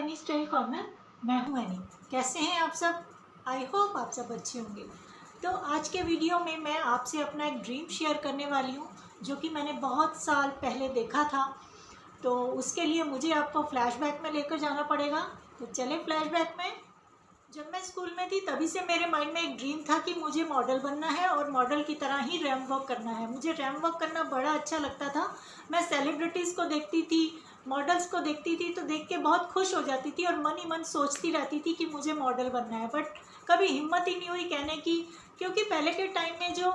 Any style corner. मैं हूं any. कैसे हैं आप सब? आई होप आप सब अच्छे होंगे। तो आज के वीडियो में मैं आपसे अपना एक ड्रीम शेयर करने वाली हूं, जो कि मैंने बहुत साल पहले देखा था। तो उसके लिए मुझे आपको फ्लैशबैक में लेकर जाना पड़ेगा। तो चले फ्लैशबैक में। जब मैं स्कूल में थी तभी से मेरे माइंड में एक ड्रीम था कि मुझे मॉडल बनना है और मॉडल की तरह ही रैंप वॉक करना है। मुझे रैंप वॉक करना बड़ा अच्छा लगता था। मैं सेलिब्रिटीज़ को देखती थी, मॉडल्स को देखती थी तो देख के बहुत खुश हो जाती थी और मन ही मन सोचती रहती थी कि मुझे मॉडल बनना है। बट कभी हिम्मत ही नहीं हुई कहने की, क्योंकि पहले के टाइम में जो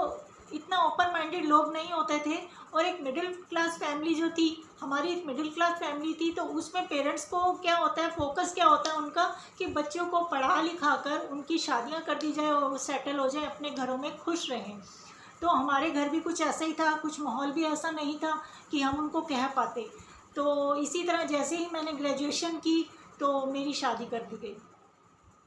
इतना ओपन माइंडेड लोग नहीं होते थे और एक मिडिल क्लास फैमिली जो थी, हमारी एक मिडिल क्लास फैमिली थी, तो उसमें पेरेंट्स को क्या होता है, फोकस क्या होता है उनका कि बच्चों को पढ़ा लिखा कर उनकी शादियां कर दी जाए और वो सेटल हो जाए, अपने घरों में खुश रहें। तो हमारे घर भी कुछ ऐसा ही था, कुछ माहौल भी ऐसा नहीं था कि हम उनको कह पाते। तो इसी तरह जैसे ही मैंने ग्रेजुएशन की तो मेरी शादी कर दी गई।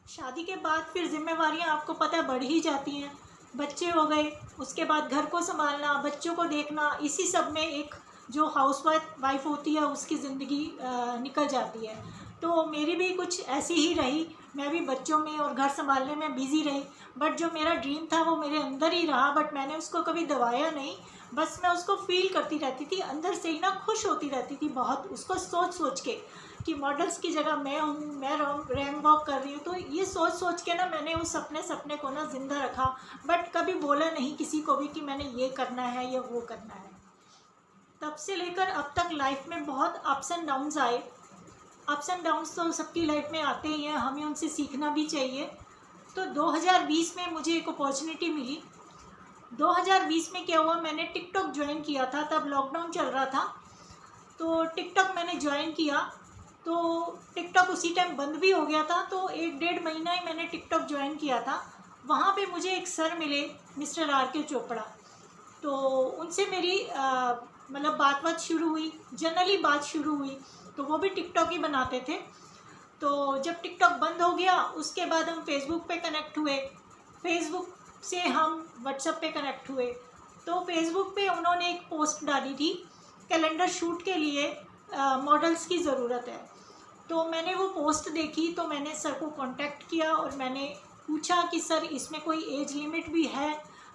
शादी के बाद फिर जिम्मेवारियां आपको पता है बढ़ ही जाती हैं। बच्चे हो गए, उसके बाद घर को संभालना, बच्चों को देखना, इसी सब में एक जो हाउस वाइफ होती है उसकी ज़िंदगी निकल जाती है। तो मेरी भी कुछ ऐसी ही रही। मैं भी बच्चों में और घर संभालने में बिज़ी रही। बट जो मेरा ड्रीम था वो मेरे अंदर ही रहा, बट मैंने उसको कभी दबाया नहीं। बस मैं उसको फील करती रहती थी, अंदर से ही ना खुश होती रहती थी बहुत, उसको सोच सोच के कि मॉडल्स की जगह मैं हूँ, मैं रैंप वॉक कर रही हूँ। तो ये सोच सोच के ना मैंने उस अपने सपने को ना ज़िंदा रखा। बट कभी बोला नहीं किसी को भी कि मैंने ये करना है या वो करना है। तब से लेकर अब तक लाइफ में बहुत अप्स एंड डाउन्स आए। अप्स एंड डाउन्स तो सबकी लाइफ में आते ही हैं, हमें उनसे सीखना भी चाहिए। तो 2020 में मुझे एक अपॉर्चुनिटी मिली। 2020 में क्या हुआ, मैंने टिकटॉक ज्वाइन किया था, तब लॉकडाउन चल रहा था। तो टिकटॉक मैंने ज्वाइन किया तो टिकटॉक उसी टाइम बंद भी हो गया था। तो 1-1.5 महीना ही मैंने टिकटॉक ज्वाइन किया था। वहाँ पे मुझे एक सर मिले, मिस्टर R.K. चोपड़ा। तो उनसे मेरी मतलब बात शुरू हुई, जनरली बात शुरू हुई। तो वो भी टिकटॉक ही बनाते थे। तो जब टिकटॉक बंद हो गया उसके बाद हम फेसबुक पे कनेक्ट हुए, फेसबुक से हम व्हाट्सएप पे कनेक्ट हुए। तो फेसबुक पे उन्होंने एक पोस्ट डाली थी, कैलेंडर शूट के लिए मॉडल्स की ज़रूरत है। तो मैंने वो पोस्ट देखी तो मैंने सर को कांटेक्ट किया और मैंने पूछा कि सर इसमें कोई एज लिमिट भी है?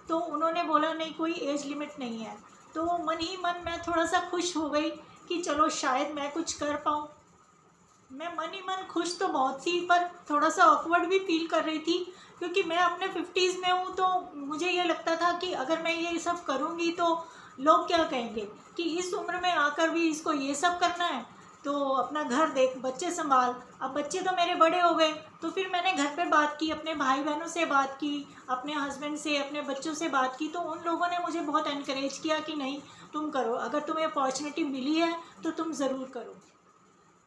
तो उन्होंने बोला नहीं, कोई एज लिमिट नहीं है। तो मन ही मन मैं थोड़ा सा खुश हो गई कि चलो शायद मैं कुछ कर पाऊँ। मैं मन ही मन खुश तो बहुत थी, पर थोड़ा सा ऑकवर्ड भी फील कर रही थी, क्योंकि मैं अपने 50s में हूँ। तो मुझे ये लगता था कि अगर मैं ये सब करूँगी तो लोग क्या कहेंगे कि इस उम्र में आकर भी इसको ये सब करना है। तो अपना घर देख, बच्चे संभाल। अब बच्चे तो मेरे बड़े हो गए। तो फिर मैंने घर पे बात की, अपने भाई बहनों से बात की, अपने हस्बैंड से, अपने बच्चों से बात की। तो उन लोगों ने मुझे बहुत एनकरेज किया कि नहीं तुम करो, अगर तुम्हें अपॉर्चुनिटी मिली है तो तुम ज़रूर करो।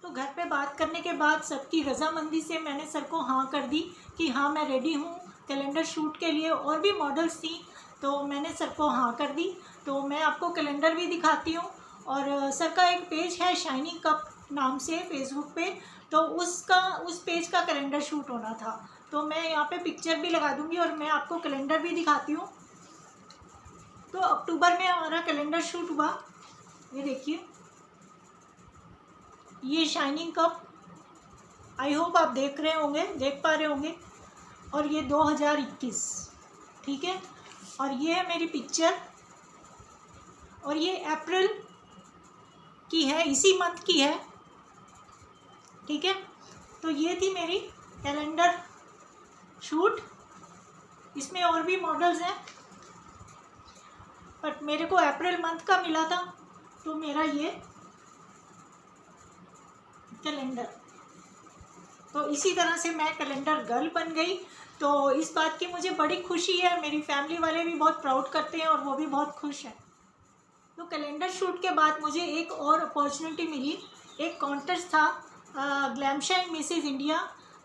तो घर पे बात करने के बाद सबकी रज़ामंदी से मैंने सर को हाँ कर दी कि हाँ मैं रेडी हूँ कैलेंडर शूट के लिए। और भी मॉडल्स थी तो मैंने सर को हाँ कर दी। तो मैं आपको कैलेंडर भी दिखाती हूँ। और सर का एक पेज है शाइनिंग कप नाम से फेसबुक पे, तो उस पेज का कैलेंडर शूट होना था। तो मैं यहाँ पे पिक्चर भी लगा दूँगी और मैं आपको कैलेंडर भी दिखाती हूँ। तो अक्टूबर में हमारा कैलेंडर शूट हुआ। ये देखिए, ये शाइनिंग कप, आई होप आप देख रहे होंगे, देख पा रहे होंगे। और ये 2021, ठीक है। और ये है मेरी पिक्चर, और ये अप्रैल की है, इसी मंथ की है, ठीक है। तो ये थी मेरी कैलेंडर शूट। इसमें और भी मॉडल्स हैं, बट मेरे को अप्रैल मंथ का मिला था। तो मेरा ये कैलेंडर, तो इसी तरह से मैं कैलेंडर गर्ल बन गई। तो इस बात की मुझे बड़ी खुशी है, मेरी फैमिली वाले भी बहुत प्राउड करते हैं और वो भी बहुत खुश हैं। तो कैलेंडर शूट के बाद मुझे एक और अपॉर्चुनिटी मिली। एक कॉन्टेस्ट था, ग्लैमशाइन मिसेज इंडिया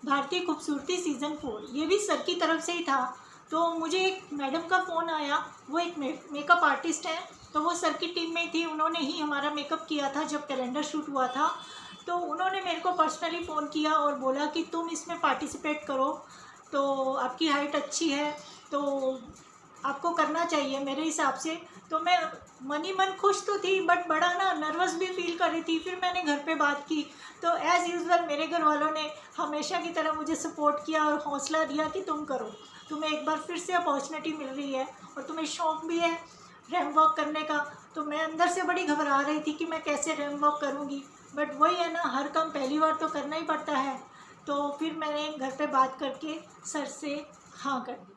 भारतीय खूबसूरती सीज़न 4, ये भी सर की तरफ से ही था। तो मुझे एक मैडम का फ़ोन आया, वो एक मेकअप आर्टिस्ट हैं, तो वो सर की टीम में थी, उन्होंने ही हमारा मेकअप किया था जब कैलेंडर शूट हुआ था। तो उन्होंने मेरे को पर्सनली फ़ोन किया और बोला कि तुम इसमें पार्टिसिपेट करो, तो आपकी हाइट अच्छी है, तो आपको करना चाहिए मेरे हिसाब से। तो मैं मनी मन खुश तो थी, बट बड़ा ना नर्वस भी फील कर रही थी। फिर मैंने घर पे बात की, तो एज़ यूजुअल मेरे घर वालों ने हमेशा की तरह मुझे सपोर्ट किया और हौसला दिया कि तुम करो, तुम्हें एक बार फिर से अपॉर्चुनिटी मिल रही है और तुम्हें शौक़ भी है रैंप वॉक करने का। तो मैं अंदर से बड़ी घबरा रही थी कि मैं कैसे रैंप वॉक करूँगी, बट वही है ना, हर काम पहली बार तो करना ही पड़ता है। तो फिर मैंने घर पे बात करके सर से हाँ कर दी।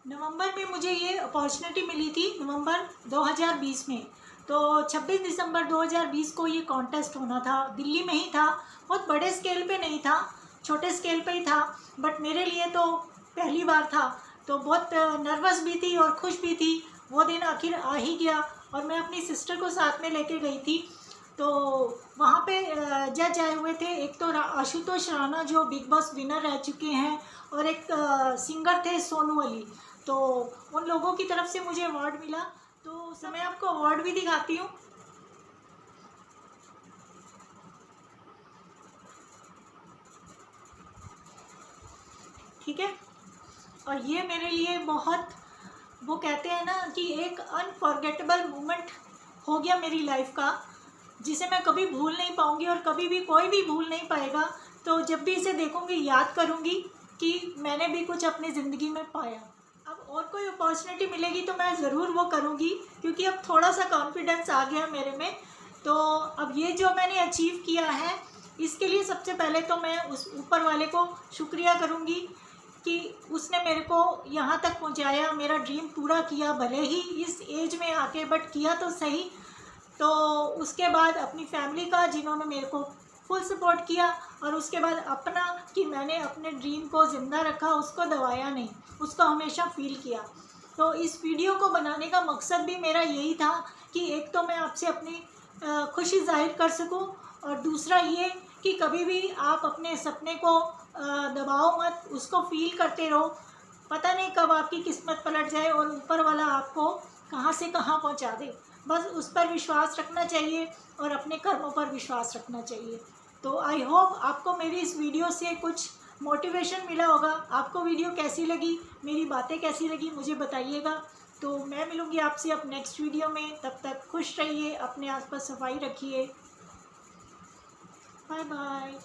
नवंबर में मुझे ये अपॉर्चुनिटी मिली थी, नवंबर 2020 में। तो 26 दिसंबर 2020 को ये कॉन्टेस्ट होना था, दिल्ली में ही था। बहुत बड़े स्केल पे नहीं था, छोटे स्केल पे ही था, बट मेरे लिए तो पहली बार था। तो बहुत नर्वस भी थी और खुश भी थी। वो दिन आखिर आ ही गया और मैं अपनी सिस्टर को साथ में लेके गई थी। तो वहाँ पे जज आए हुए थे, एक तो आशुतोष राणा जो बिग बॉस विनर रह चुके हैं, और एक सिंगर थे सोनू अली। तो उन लोगों की तरफ से मुझे अवार्ड मिला। तो मैं आपको अवार्ड भी दिखाती हूँ। ठीक है, और ये मेरे लिए बहुत, वो कहते हैं ना कि एक अनफॉरगेटेबल मोमेंट हो गया मेरी लाइफ का, जिसे मैं कभी भूल नहीं पाऊँगी और कभी भी कोई भी भूल नहीं पाएगा। तो जब भी इसे देखूँगी याद करूँगी कि मैंने भी कुछ अपनी ज़िंदगी में पाया। अब और कोई अपॉर्चुनिटी मिलेगी तो मैं ज़रूर वो करूँगी, क्योंकि अब थोड़ा सा कॉन्फिडेंस आ गया मेरे में। तो अब ये जो मैंने अचीव किया है, इसके लिए सबसे पहले तो मैं उस ऊपर वाले को शुक्रिया करूँगी कि उसने मेरे को यहाँ तक पहुँचाया, मेरा ड्रीम पूरा किया, भले ही इस एज में आके, बट किया तो सही। तो उसके बाद अपनी फैमिली का, जिन्होंने मेरे को फुल सपोर्ट किया, और उसके बाद अपना, कि मैंने अपने ड्रीम को ज़िंदा रखा, उसको दबाया नहीं, उसको हमेशा फील किया। तो इस वीडियो को बनाने का मकसद भी मेरा यही था कि एक तो मैं आपसे अपनी खुशी जाहिर कर सकूं, और दूसरा ये कि कभी भी आप अपने सपने को दबाओ मत, उसको फील करते रहो। पता नहीं कब आपकी किस्मत पलट जाए और ऊपर वाला आपको कहाँ से कहाँ पहुँचा दे। बस उस पर विश्वास रखना चाहिए और अपने कर्मों पर विश्वास रखना चाहिए। तो आई होप आपको मेरी इस वीडियो से कुछ मोटिवेशन मिला होगा। आपको वीडियो कैसी लगी, मेरी बातें कैसी लगी, मुझे बताइएगा। तो मैं मिलूँगी आपसे अब नेक्स्ट वीडियो में। तब तक खुश रहिए, अपने आसपास सफाई रखिए। Bye bye.